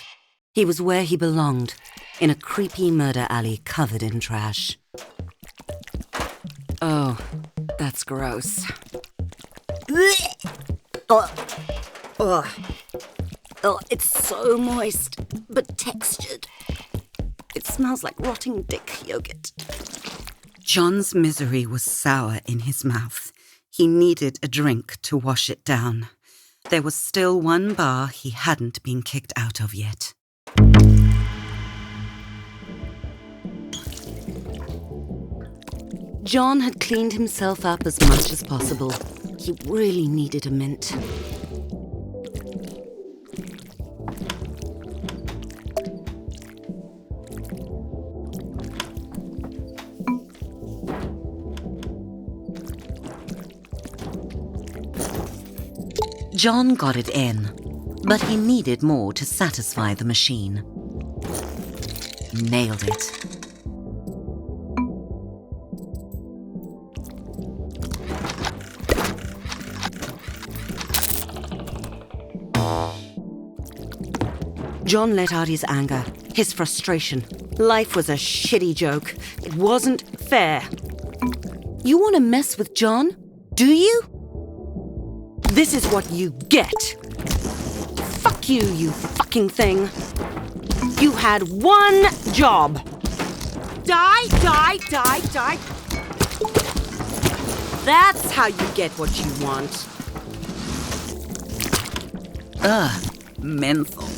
He was where he belonged, in a creepy murder alley covered in trash. Oh, that's gross. Oh, it's so moist, but textured. It smells like rotting dick yogurt. John's misery was sour in his mouth. He needed a drink to wash it down. There was still one bar he hadn't been kicked out of yet. John had cleaned himself up as much as possible. He really needed a mint. John got it in, but he needed more to satisfy the machine. Nailed it. John let out his anger, his frustration. Life was a shitty joke. It wasn't fair. You want to mess with John? Do you? This is what you get. Fuck you, you fucking thing. You had one job. Die, die, die, die. That's how you get what you want. Ugh, menthol.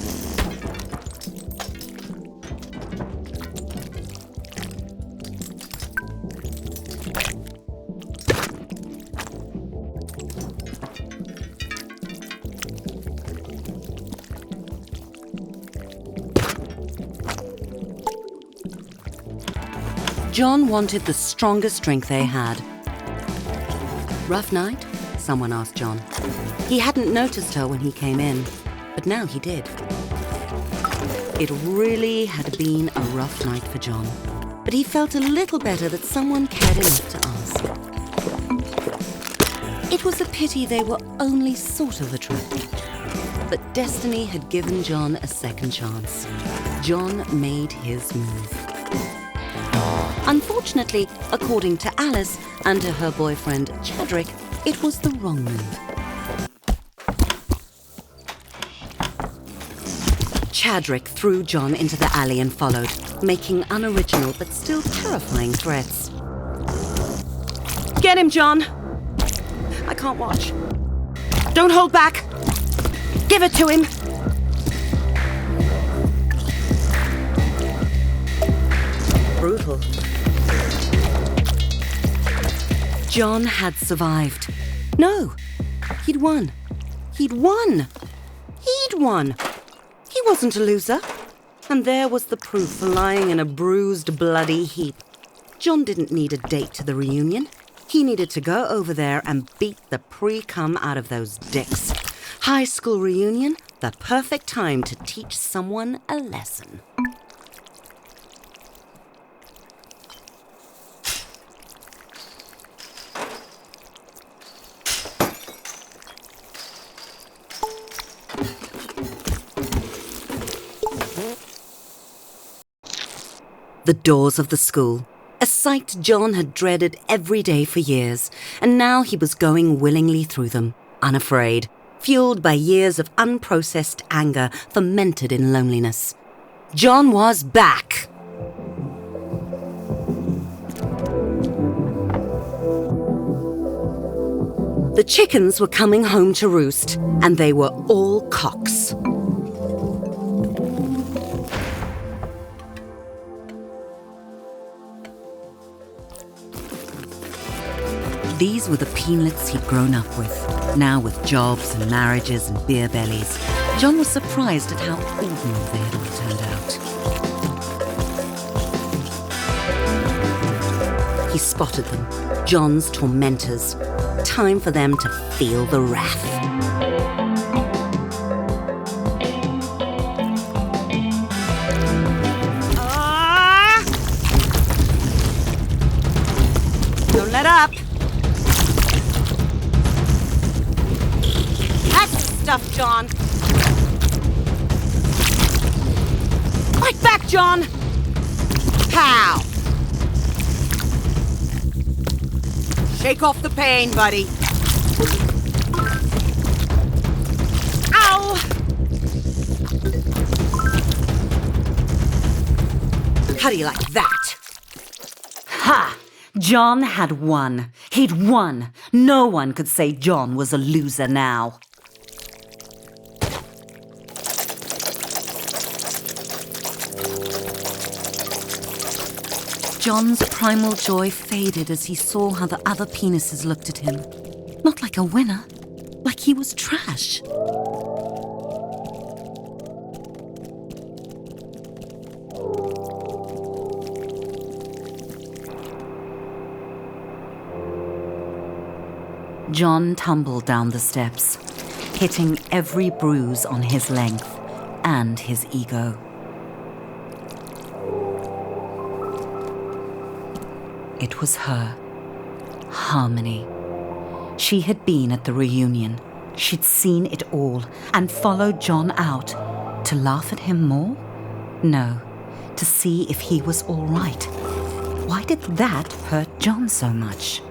John wanted the strongest drink they had. Rough night? Someone asked John. He hadn't noticed her when he came in, but now he did. It really had been a rough night for John, but he felt a little better that someone cared enough to ask. It was a pity they were only sort of attractive, but destiny had given John a second chance. John made his move. Unfortunately, according to Alice and to her boyfriend Chadrick, it was the wrong move. Chadrick threw John into the alley and followed, making unoriginal but still terrifying threats. Get him, John! I can't watch. Don't hold back! Give it to him! Brutal. John had survived. No, he'd won. He'd won. He'd won. He wasn't a loser. And there was the proof lying in a bruised, bloody heap. John didn't need a date to the reunion. He needed to go over there and beat the pre-cum out of those dicks. High school reunion, the perfect time to teach someone a lesson. The doors of the school, a sight John had dreaded every day for years, and now he was going willingly through them, unafraid, fueled by years of unprocessed anger fermented in loneliness. John was back! The chickens were coming home to roost, and they were all cocks. These were the peanlets he'd grown up with. Now with jobs and marriages and beer bellies, John was surprised at how ordinary they had all turned out. He spotted them, John's tormentors. Time for them to feel the wrath. Don't let up! Stuff, John. Fight back, John! Pow! Shake off the pain, buddy. Ow! How do you like that? Ha! John had won. He'd won. No one could say John was a loser now. John's primal joy faded as he saw how the other penises looked at him. Not like a winner, like he was trash. John tumbled down the steps, hitting every bruise on his length and his ego. It was her, Harmony. She had been at the reunion. She'd seen it all and followed John out. To laugh at him more? No, to see if he was all right. Why did that hurt John so much?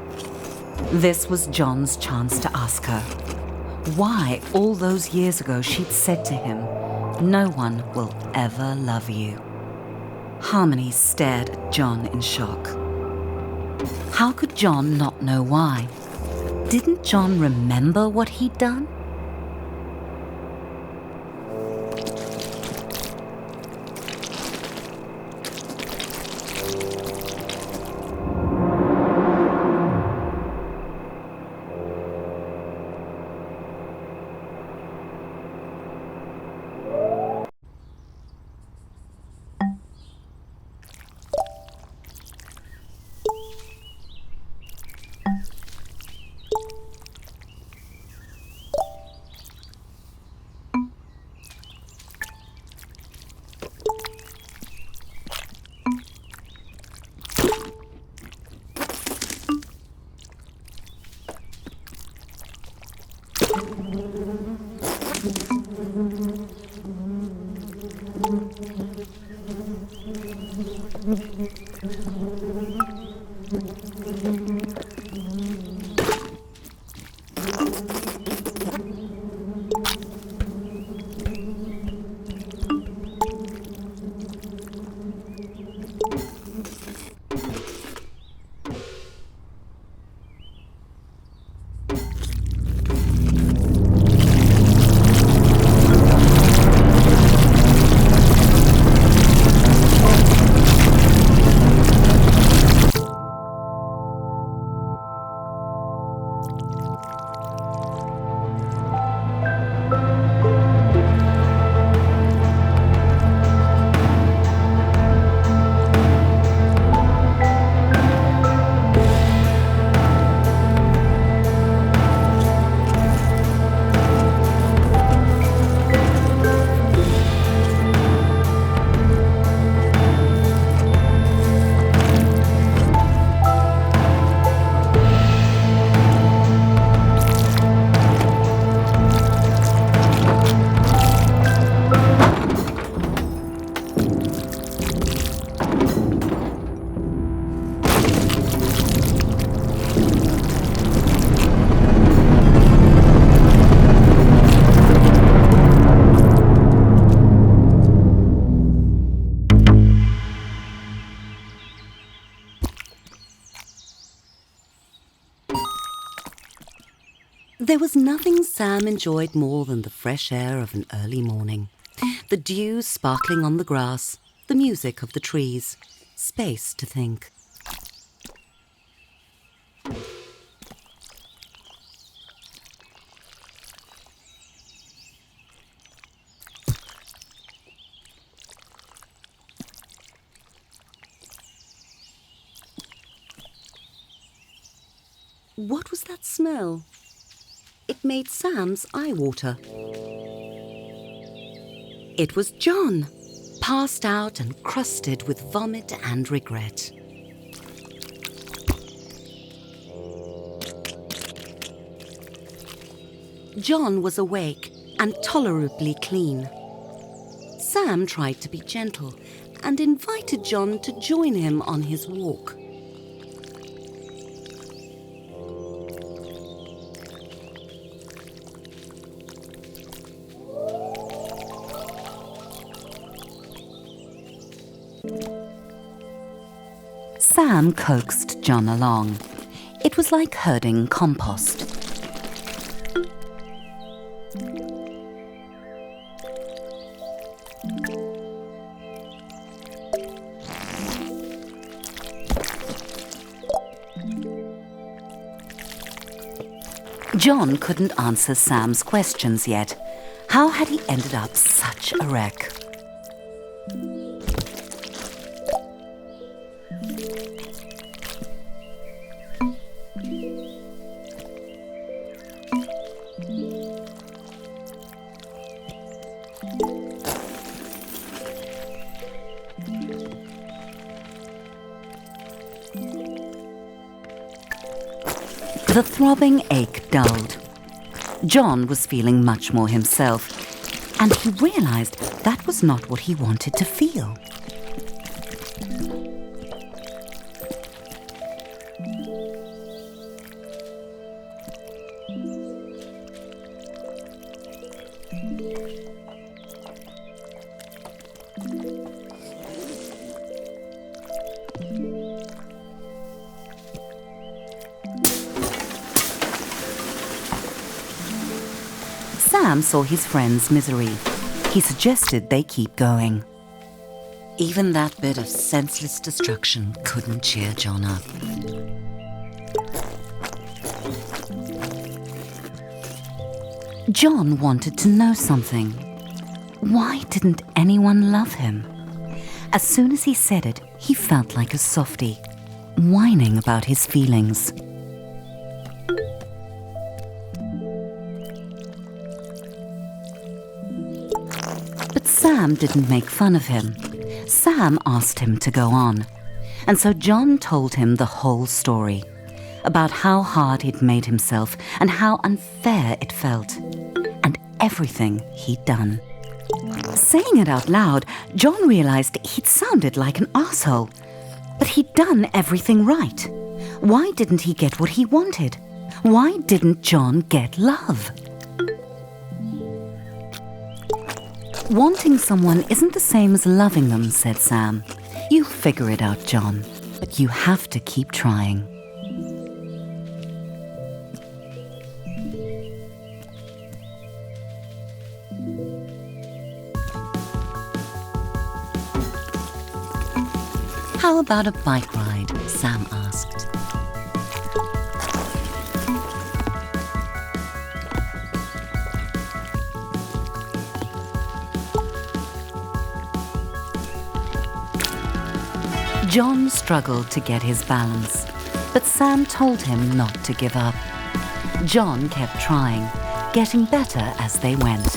This was John's chance to ask her why all those years ago she'd said to him, "No one will ever love you." Harmony stared at John in shock. How could John not know why? Didn't John remember what he'd done? There was nothing Sam enjoyed more than the fresh air of an early morning. The dew sparkling on the grass, the music of the trees, space to think. What was that smell? It made Sam's eye water. It was John, passed out and crusted with vomit and regret. John was awake and tolerably clean. Sam tried to be gentle and invited John to join him on his walk. Sam coaxed John along. It was like herding compost. John couldn't answer Sam's questions yet. How had he ended up such a wreck? The throbbing ache dulled. John was feeling much more himself, and he realized that was not what he wanted to feel. Sam saw his friend's misery. He suggested they keep going. Even that bit of senseless destruction couldn't cheer John up. John wanted to know something. Why didn't anyone love him? As soon as he said it, he felt like a softie, whining about his feelings. But Sam didn't make fun of him. Sam asked him to go on. And so John told him the whole story, about how hard he'd made himself and how unfair it felt, and everything he'd done. Saying it out loud, John realized he'd sounded like an asshole. But he'd done everything right. Why didn't he get what he wanted? Why didn't John get love? Wanting someone isn't the same as loving them, said Sam. You'll figure it out, John, but you have to keep trying. How about a bike ride? Sam asked. John struggled to get his balance, but Sam told him not to give up. John kept trying, getting better as they went.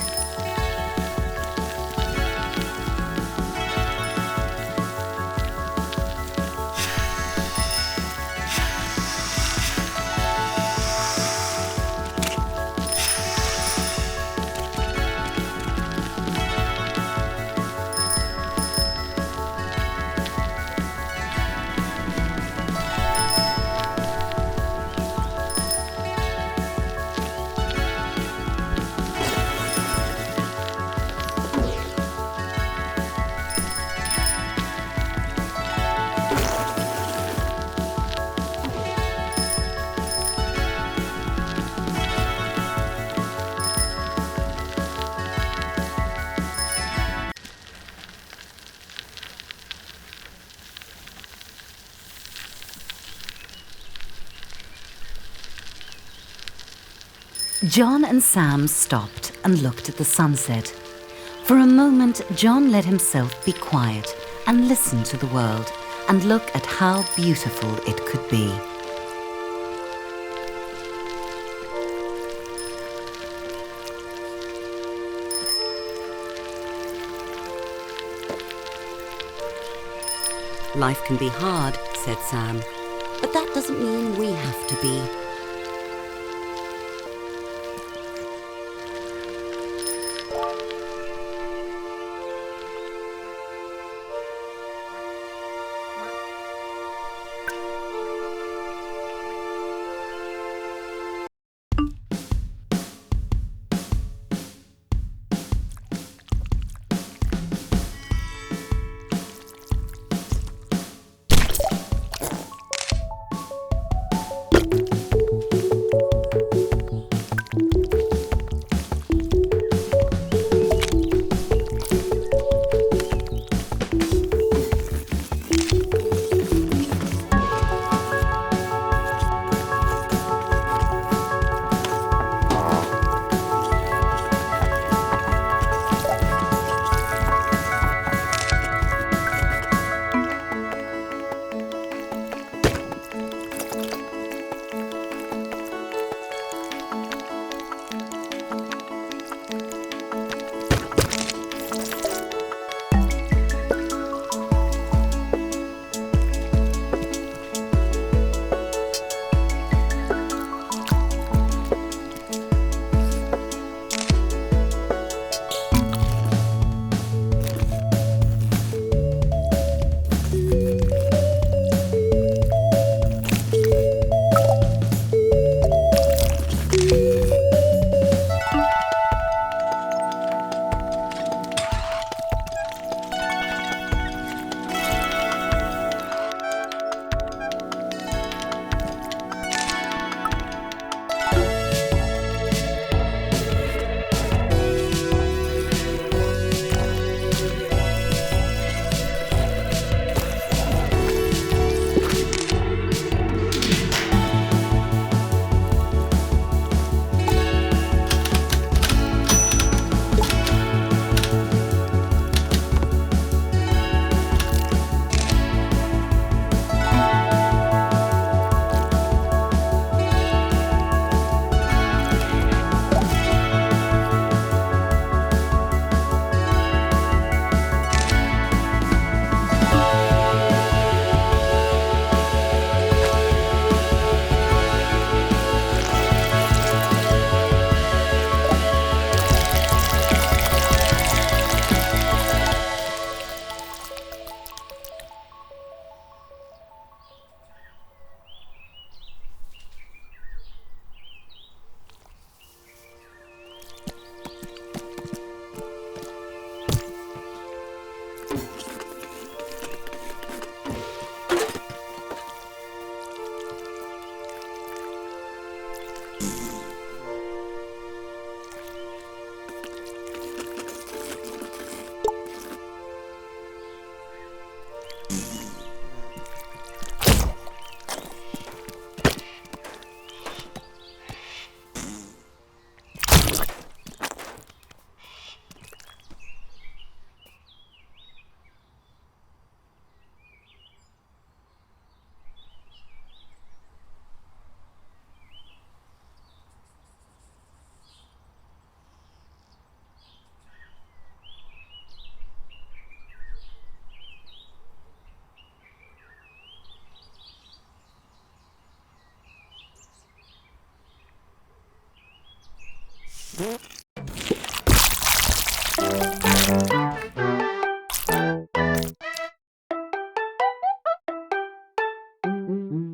John and Sam stopped and looked at the sunset. For a moment, John let himself be quiet and listen to the world and look at how beautiful it could be. Life can be hard, said Sam, but that doesn't mean we have to be.